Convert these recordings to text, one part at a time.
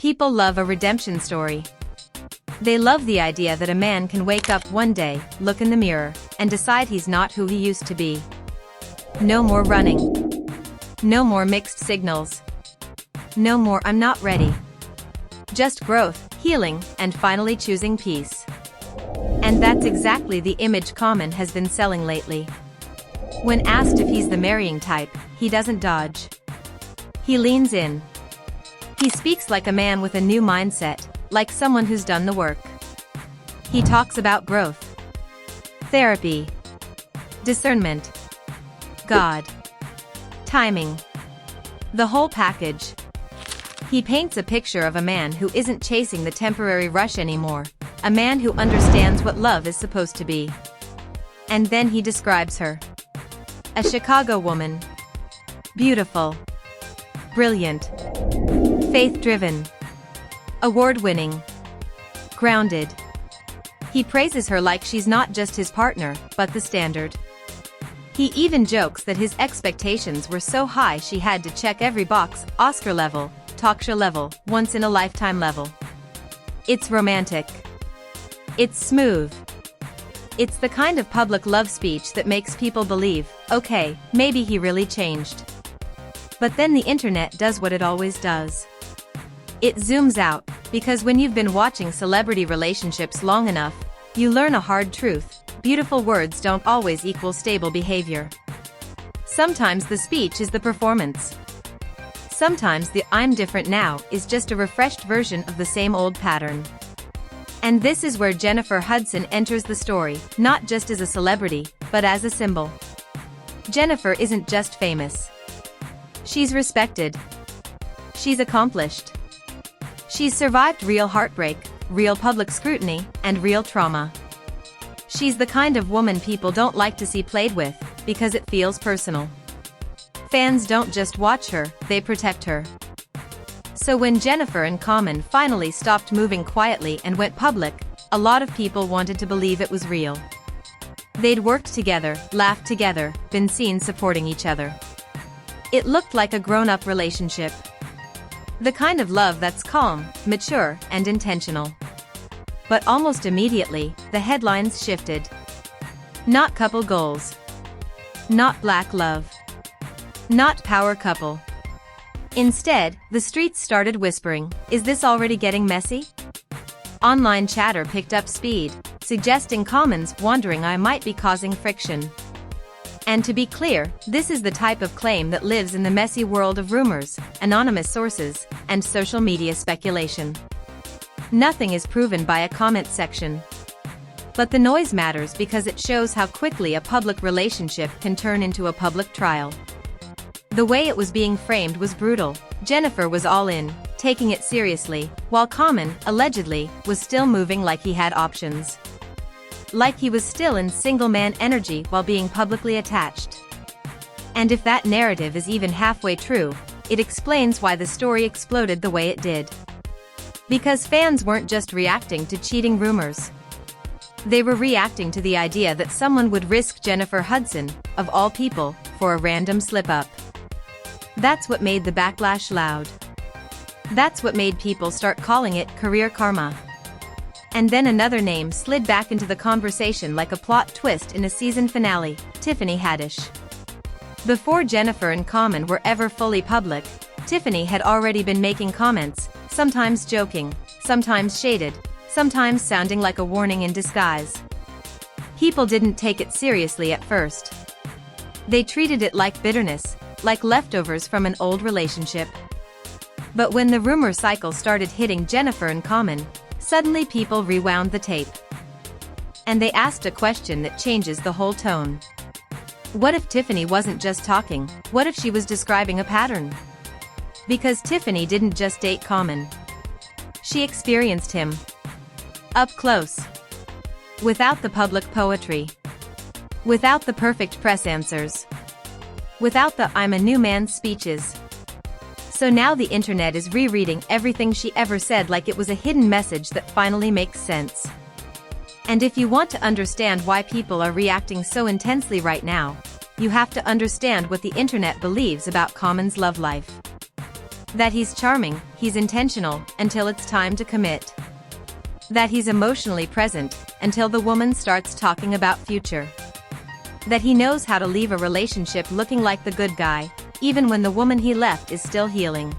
People love a redemption story. They love the idea that a man can wake up one day, look in the mirror, and decide he's not who he used to be. No more running. No more mixed signals. No more "I'm not ready." Just growth, healing, and finally choosing peace. And that's exactly the image Common has been selling lately. When asked if he's the marrying type, he doesn't dodge. He leans in. He speaks like a man with a new mindset, like someone who's done the work. He talks about growth, therapy, discernment, God, timing, the whole package. He paints a picture of a man who isn't chasing the temporary rush anymore, a man who understands what love is supposed to be. And then he describes her. A Chicago woman. Beautiful. Brilliant. Faith-driven. Award-winning. Grounded. He praises her like she's not just his partner, but the standard. He even jokes that his expectations were so high she had to check every box: Oscar level, talk show level, once-in-a-lifetime level. It's romantic. It's smooth. It's the kind of public love speech that makes people believe, okay, maybe he really changed. But then the internet does what it always does. It zooms out, because when you've been watching celebrity relationships long enough, you learn a hard truth: beautiful words don't always equal stable behavior. Sometimes the speech is the performance. Sometimes the "I'm different now" is just a refreshed version of the same old pattern. And this is where Jennifer Hudson enters the story, not just as a celebrity, but as a symbol. Jennifer isn't just famous. She's respected. She's accomplished. She's survived real heartbreak, real public scrutiny, and real trauma. She's the kind of woman people don't like to see played with, because it feels personal. Fans don't just watch her, they protect her. So when Jennifer and Common finally stopped moving quietly and went public, a lot of people wanted to believe it was real. They'd worked together, laughed together, been seen supporting each other. It looked like a grown-up relationship. The kind of love that's calm, mature, and intentional. But almost immediately, the headlines shifted. Not couple goals. Not black love. Not power couple. Instead, the streets started whispering, is this already getting messy? Online chatter picked up speed, suggesting Common's wondering I might be causing friction. And to be clear, this is the type of claim that lives in the messy world of rumors, anonymous sources, and social media speculation. Nothing is proven by a comment section. But the noise matters because it shows how quickly a public relationship can turn into a public trial. The way it was being framed was brutal. Jennifer was all in, taking it seriously, while Common, allegedly, was still moving like he had options. Like he was still in single-man energy while being publicly attached. And if that narrative is even halfway true, it explains why the story exploded the way it did. Because fans weren't just reacting to cheating rumors. They were reacting to the idea that someone would risk Jennifer Hudson, of all people, for a random slip-up. That's what made the backlash loud. That's what made people start calling it career karma. And then another name slid back into the conversation like a plot twist in a season finale: Tiffany Haddish. Before Jennifer and Common were ever fully public, Tiffany had already been making comments, sometimes joking, sometimes shaded, sometimes sounding like a warning in disguise. People didn't take it seriously at first. They treated it like bitterness, like leftovers from an old relationship. But when the rumor cycle started hitting Jennifer and Common, suddenly people rewound the tape. And they asked a question that changes the whole tone. What if Tiffany wasn't just talking? What if she was describing a pattern? Because Tiffany didn't just date Common. She experienced him. Up close. Without the public poetry. Without the perfect press answers. Without the "I'm a new man" speeches. So now the internet is rereading everything she ever said like it was a hidden message that finally makes sense. And if you want to understand why people are reacting so intensely right now, you have to understand what the internet believes about Common's love life. That he's charming, he's intentional, until it's time to commit. That he's emotionally present, until the woman starts talking about future. That he knows how to leave a relationship looking like the good guy, even when the woman he left is still healing.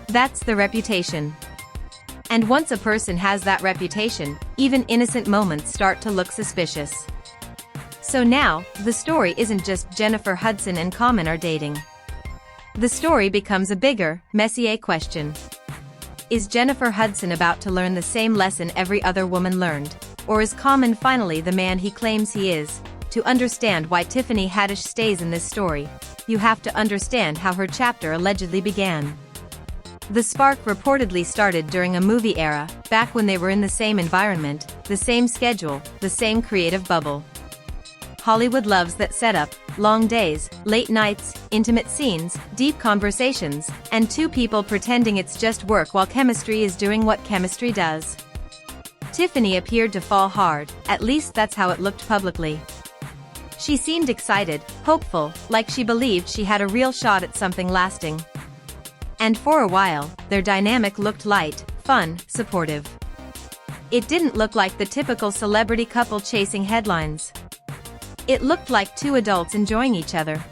That's the reputation. And once a person has that reputation, even innocent moments start to look suspicious. So now, the story isn't just Jennifer Hudson and Common are dating. The story becomes a bigger, messier question. Is Jennifer Hudson about to learn the same lesson every other woman learned? Or is Common finally the man he claims he is? To understand why Tiffany Haddish stays in this story, you have to understand how her chapter allegedly began. The spark reportedly started during a movie era, back when they were in the same environment, the same schedule, the same creative bubble. Hollywood loves that setup: long days, late nights, intimate scenes, deep conversations, and two people pretending it's just work while chemistry is doing what chemistry does. Tiffany appeared to fall hard, at least that's how it looked publicly. She seemed excited, hopeful, like she believed she had a real shot at something lasting. And for a while, their dynamic looked light, fun, supportive. It didn't look like the typical celebrity couple chasing headlines. It looked like two adults enjoying each other.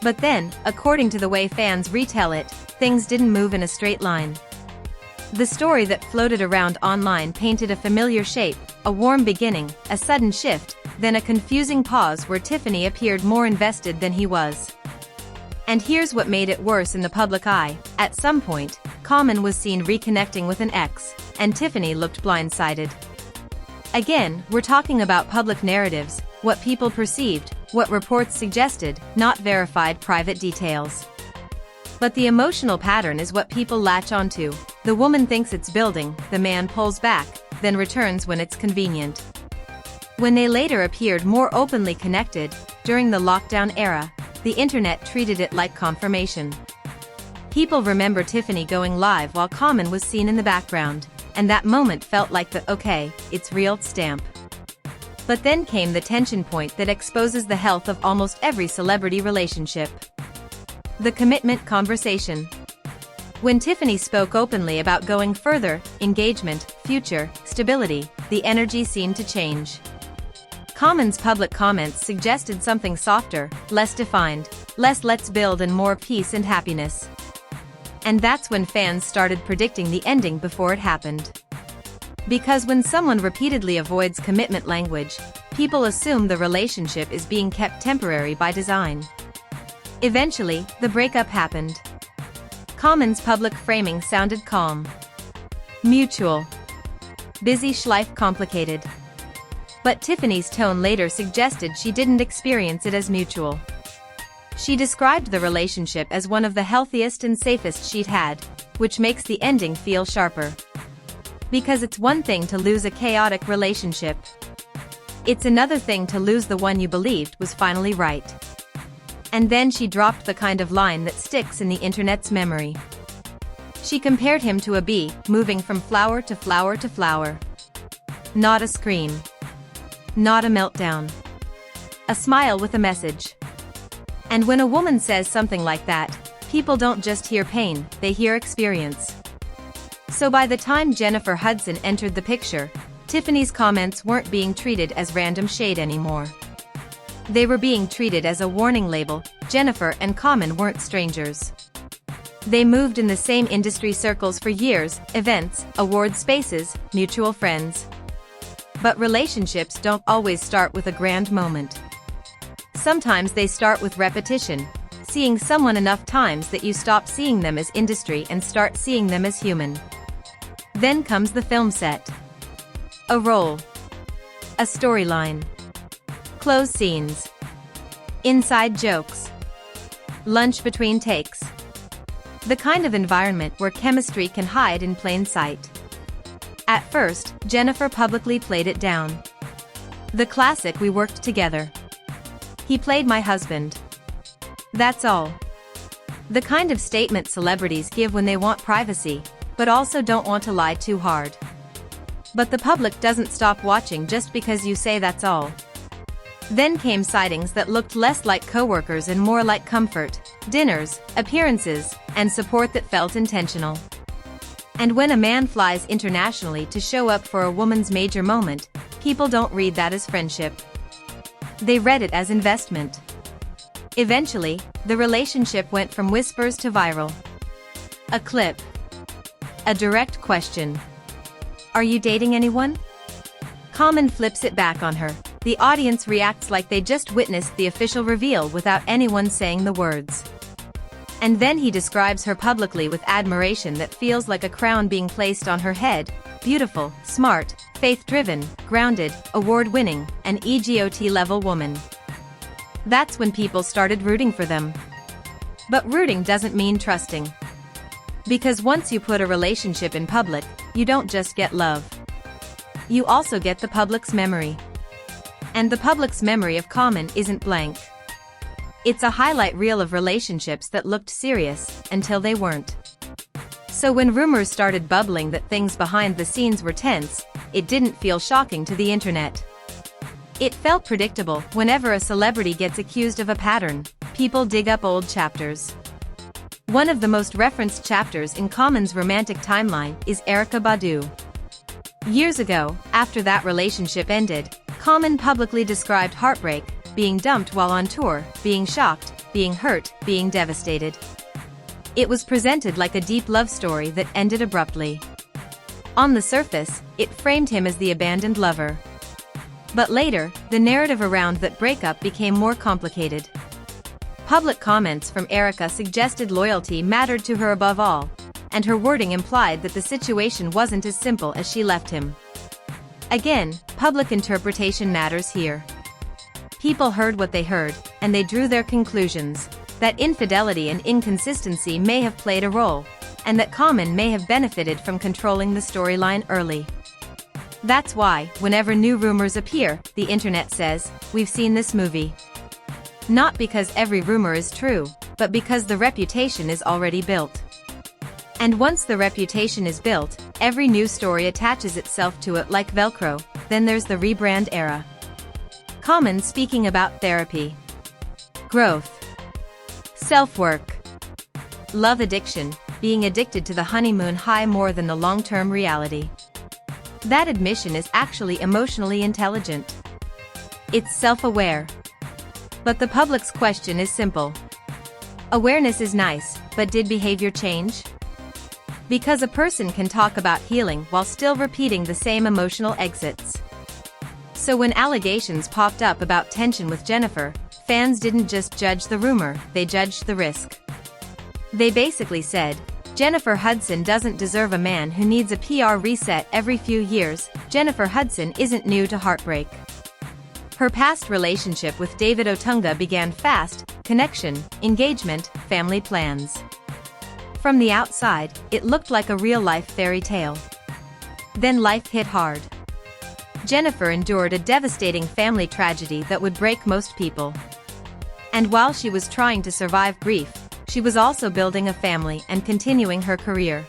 But then, according to the way fans retell it, things didn't move in a straight line. The story that floated around online painted a familiar shape: a warm beginning, a sudden shift, then a confusing pause where Tiffany appeared more invested than he was. And here's what made it worse in the public eye: at some point, Common was seen reconnecting with an ex, and Tiffany looked blindsided. Again, we're talking about public narratives, what people perceived, what reports suggested, not verified private details. But the emotional pattern is what people latch onto. The woman thinks it's building, the man pulls back, then returns when it's convenient. When they later appeared more openly connected, during the lockdown era, the internet treated it like confirmation. People remember Tiffany going live while Common was seen in the background, and that moment felt like the "okay, it's real" stamp. But then came the tension point that exposes the health of almost every celebrity relationship: the commitment conversation. When Tiffany spoke openly about going further, engagement, future, stability, the energy seemed to change. Common's public comments suggested something softer, less defined, less "let's build" and more peace and happiness. And that's when fans started predicting the ending before it happened. Because when someone repeatedly avoids commitment language, people assume the relationship is being kept temporary by design. Eventually, the breakup happened. Common's public framing sounded calm. Mutual. Busy life complicated. But Tiffany's tone later suggested she didn't experience it as mutual. She described the relationship as one of the healthiest and safest she'd had, which makes the ending feel sharper. Because it's one thing to lose a chaotic relationship. It's another thing to lose the one you believed was finally right. And then she dropped the kind of line that sticks in the internet's memory. She compared him to a bee, moving from flower to flower to flower. Not a scream. Not a meltdown. A smile with a message. And when a woman says something like that, people don't just hear pain, they hear experience. So by the time Jennifer Hudson entered the picture, Tiffany's comments weren't being treated as random shade anymore. They were being treated as a warning label. Jennifer and Common weren't strangers. They moved in the same industry circles for years: events, award spaces, mutual friends. But relationships don't always start with a grand moment. Sometimes they start with repetition, seeing someone enough times that you stop seeing them as industry and start seeing them as human. Then comes the film set. A role. A storyline. Close scenes. Inside jokes. Lunch between takes. The kind of environment where chemistry can hide in plain sight. At first, Jennifer publicly played it down. The classic "we worked together. He played my husband. That's all." The kind of statement celebrities give when they want privacy, but also don't want to lie too hard. But the public doesn't stop watching just because you say "that's all." Then came sightings that looked less like coworkers and more like comfort, dinners, appearances, and support that felt intentional. And when a man flies internationally to show up for a woman's major moment, people don't read that as friendship. They read it as investment. Eventually, the relationship went from whispers to viral. A clip. A direct question. Are you dating anyone? Common flips it back on her. The audience reacts like they just witnessed the official reveal without anyone saying the words. And then he describes her publicly with admiration that feels like a crown being placed on her head. Beautiful, smart, faith-driven, grounded, award-winning, an EGOT-level woman. That's when people started rooting for them. But rooting doesn't mean trusting. Because once you put a relationship in public, you don't just get love. You also get the public's memory. And the public's memory of Common isn't blank. It's a highlight reel of relationships that looked serious, until they weren't. So when rumors started bubbling that things behind the scenes were tense, it didn't feel shocking to the internet. It felt predictable. Whenever a celebrity gets accused of a pattern, people dig up old chapters. One of the most referenced chapters in Common's romantic timeline is Erykah Badu. Years ago, after that relationship ended, Common publicly described heartbreak, being dumped while on tour, being shocked, being hurt, being devastated. It was presented like a deep love story that ended abruptly. On the surface, it framed him as the abandoned lover. But later, the narrative around that breakup became more complicated. Public comments from Erykah suggested loyalty mattered to her above all, and her wording implied that the situation wasn't as simple as she left him. Again, public interpretation matters here. People heard what they heard, and they drew their conclusions, that infidelity and inconsistency may have played a role, and that Common may have benefited from controlling the storyline early. That's why, whenever new rumors appear, the internet says, "We've seen this movie." Not because every rumor is true, but because the reputation is already built. And once the reputation is built, every new story attaches itself to it like Velcro. Then there's the rebrand era. Common speaking about therapy, growth, self-work, love addiction, being addicted to the honeymoon high more than the long-term reality. That admission is actually emotionally intelligent. It's self-aware. But the public's question is simple. Awareness is nice, but did behavior change? Because a person can talk about healing while still repeating the same emotional exits. So when allegations popped up about tension with Jennifer, fans didn't just judge the rumor, they judged the risk. They basically said, Jennifer Hudson doesn't deserve a man who needs a PR reset every few years. Jennifer Hudson isn't new to heartbreak. Her past relationship with David Otunga began fast: connection, engagement, family plans. From the outside, it looked like a real-life fairy tale. Then life hit hard. Jennifer endured a devastating family tragedy that would break most people. And while she was trying to survive grief, she was also building a family and continuing her career.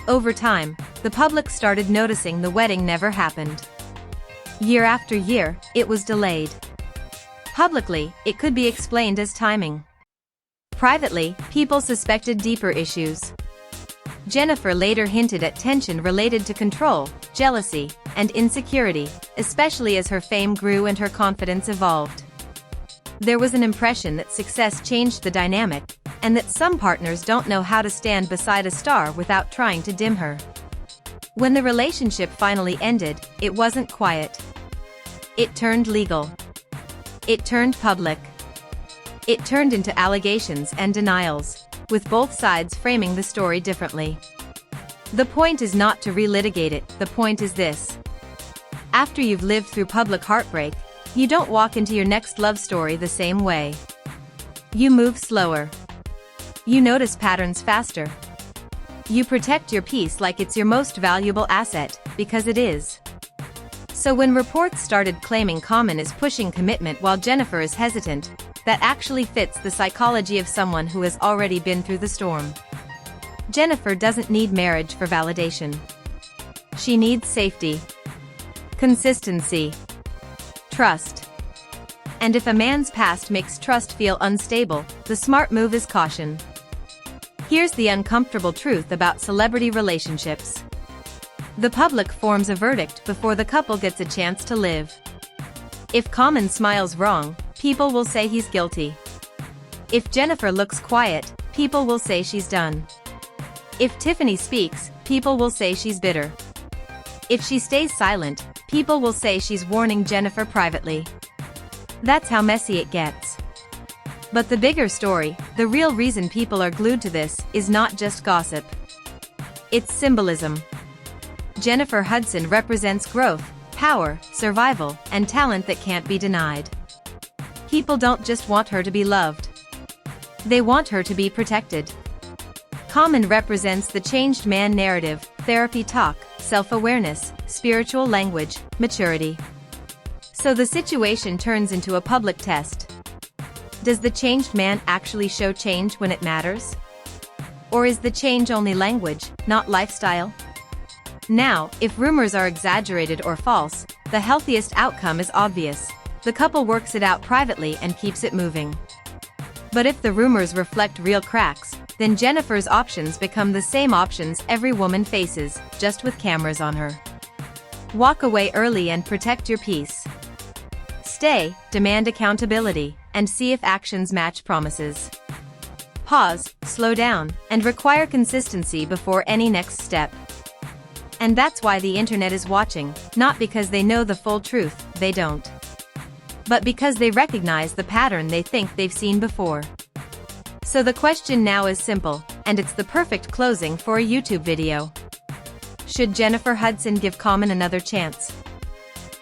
Over time, the public started noticing the wedding never happened. Year after year, it was delayed. Publicly, it could be explained as timing. Privately, people suspected deeper issues. Jennifer later hinted at tension related to control, jealousy, and insecurity, especially as her fame grew and her confidence evolved. There was an impression that success changed the dynamic, and that some partners don't know how to stand beside a star without trying to dim her. When the relationship finally ended, it wasn't quiet. It turned legal. It turned public. It turned into allegations and denials, with both sides framing the story differently. The point is not to relitigate it, the point is this. After you've lived through public heartbreak, you don't walk into your next love story the same way. You move slower. You notice patterns faster. You protect your peace like it's your most valuable asset, because it is. So when reports started claiming Common is pushing commitment while Jennifer is hesitant, that actually fits the psychology of someone who has already been through the storm. Jennifer doesn't need marriage for validation. She needs safety, consistency, trust. And if a man's past makes trust feel unstable, the smart move is caution. Here's the uncomfortable truth about celebrity relationships. The public forms a verdict before the couple gets a chance to live. If Common smiles wrong, people will say he's guilty. If Jennifer looks quiet, people will say she's done. If Tiffany speaks, people will say she's bitter. If she stays silent, people will say she's warning Jennifer privately. That's how messy it gets. But the bigger story, the real reason people are glued to this, is not just gossip. It's symbolism. Jennifer Hudson represents growth, power, survival, and talent that can't be denied. People don't just want her to be loved. They want her to be protected. Common represents the changed man narrative, therapy talk, self-awareness, spiritual language, maturity. So the situation turns into a public test. Does the changed man actually show change when it matters? Or is the change only language, not lifestyle? Now, if rumors are exaggerated or false, the healthiest outcome is obvious. The couple works it out privately and keeps it moving. But if the rumors reflect real cracks, then Jennifer's options become the same options every woman faces, just with cameras on her. Walk away early and protect your peace. Stay, demand accountability, and see if actions match promises. Pause, slow down, and require consistency before any next step. And that's why the internet is watching, not because they know the full truth, they don't. But because they recognize the pattern they think they've seen before. So the question now is simple, and it's the perfect closing for a YouTube video. Should Jennifer Hudson give Common another chance?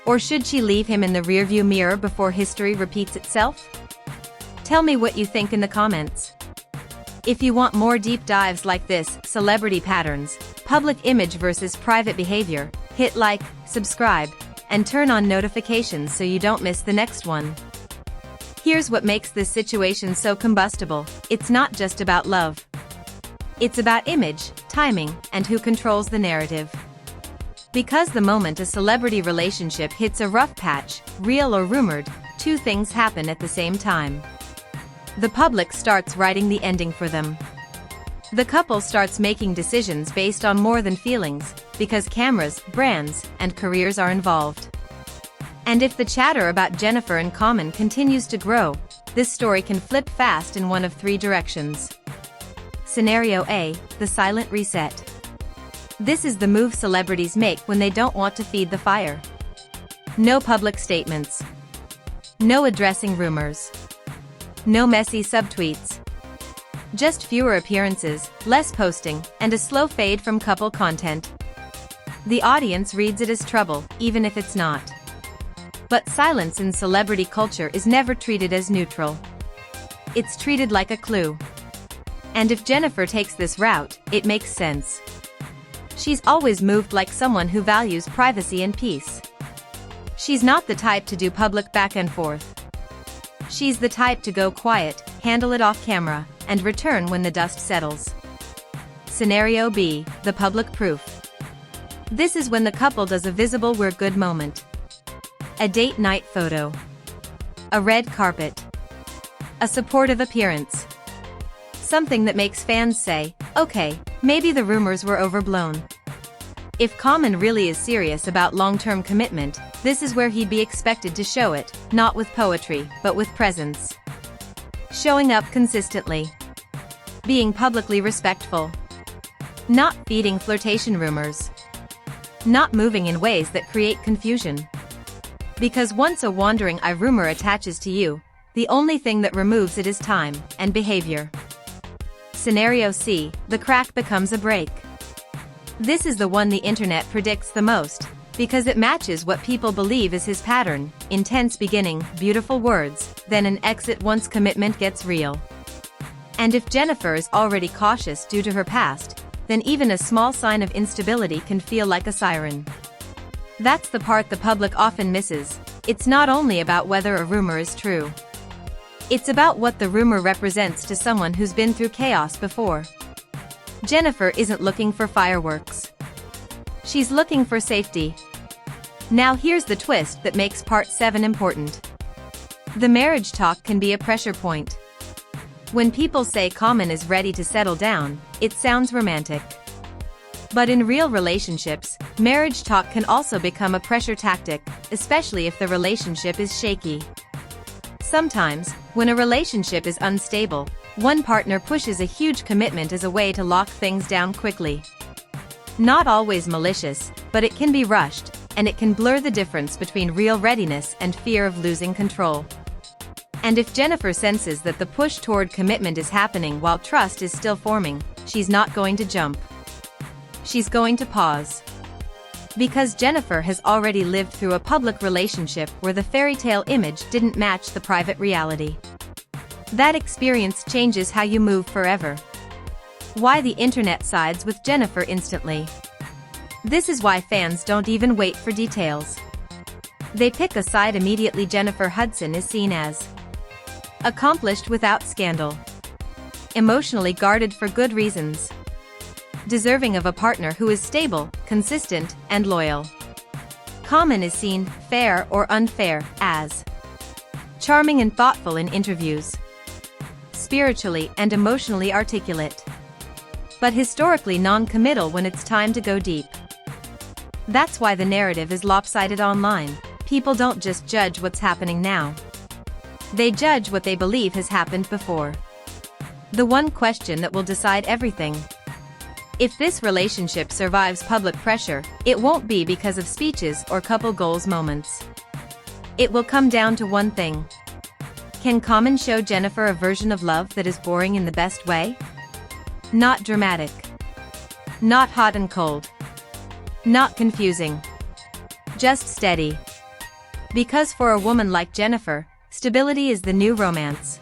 Or should she leave him in the rearview mirror before history repeats itself? Tell me what you think in the comments. If you want more deep dives like this, celebrity patterns, public image versus private behavior, hit like, subscribe, and turn on notifications so you don't miss the next one. Here's what makes this situation so combustible: it's not just about love. It's about image, timing, and who controls the narrative. Because the moment a celebrity relationship hits a rough patch, real or rumored, two things happen at the same time. The public starts writing the ending for them. The couple starts making decisions based on more than feelings, because cameras, brands, and careers are involved. And if the chatter about Jennifer and Common continues to grow, this story can flip fast in one of three directions. Scenario A: the silent reset. This is the move celebrities make when they don't want to feed the fire. No public statements. No addressing rumors. No messy subtweets. Just fewer appearances, less posting, and a slow fade from couple content. The audience reads it as trouble, even if it's not. But silence in celebrity culture is never treated as neutral. It's treated like a clue. And if Jennifer takes this route, it makes sense. She's always moved like someone who values privacy and peace. She's not the type to do public back and forth. She's the type to go quiet, handle it off camera, and return when the dust settles. Scenario B: the public proof. This is when the couple does a visible "we're good" moment. A date night photo. A red carpet. A supportive appearance. Something that makes fans say, okay, maybe the rumors were overblown. If Common really is serious about long-term commitment, this is where he'd be expected to show it, not with poetry, but with presence. Showing up consistently. Being publicly respectful. Not feeding flirtation rumors. Not moving in ways that create confusion. Because once a wandering eye rumor attaches to you, the only thing that removes it is time and behavior. Scenario C: the crack becomes a break. This is the one the internet predicts the most, because it matches what people believe is his pattern: intense beginning, beautiful words, then an exit once commitment gets real. And if Jennifer is already cautious due to her past, then even a small sign of instability can feel like a siren. That's the part the public often misses. It's not only about whether a rumor is true. It's about what the rumor represents to someone who's been through chaos before. Jennifer isn't looking for fireworks. She's looking for safety. Now here's the twist that makes part 7 important. The marriage talk can be a pressure point. When people say Common is ready to settle down, it sounds romantic. But in real relationships, marriage talk can also become a pressure tactic, especially if the relationship is shaky. Sometimes, when a relationship is unstable, one partner pushes a huge commitment as a way to lock things down quickly. Not always malicious, but it can be rushed, and it can blur the difference between real readiness and fear of losing control. And if Jennifer senses that the push toward commitment is happening while trust is still forming, she's not going to jump. She's going to pause. Because Jennifer has already lived through a public relationship where the fairy tale image didn't match the private reality. That experience changes how you move forever. Why the internet sides with Jennifer instantly. This is why fans don't even wait for details. They pick a side immediately. Jennifer Hudson is seen as accomplished without scandal, emotionally guarded for good reasons, deserving of a partner who is stable, consistent, and loyal. Common is seen, fair or unfair, as charming and thoughtful in interviews, spiritually and emotionally articulate, but historically non-committal when it's time to go deep. That's why the narrative is lopsided online. People don't just judge what's happening now. They judge what they believe has happened before. The one question that will decide everything. If this relationship survives public pressure, it won't be because of speeches or couple goals moments. It will come down to one thing. Can Common show Jennifer a version of love that is boring in the best way? Not dramatic. Not hot and cold. Not confusing. Just steady. Because for a woman like Jennifer, stability is the new romance.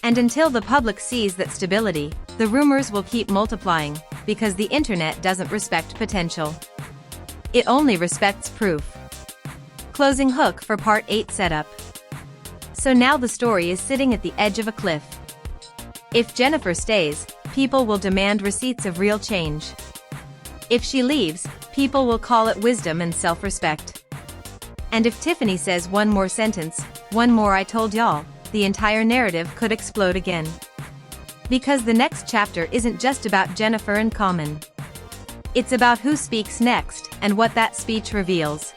And until the public sees that stability, the rumors will keep multiplying, because the internet doesn't respect potential. It only respects proof. Closing hook for Part 8 setup. So now the story is sitting at the edge of a cliff. If Jennifer stays, people will demand receipts of real change. If she leaves, people will call it wisdom and self-respect. And if Tiffany says one more sentence, one more I told y'all, the entire narrative could explode again. Because the next chapter isn't just about Jennifer and Common. It's about who speaks next, and what that speech reveals.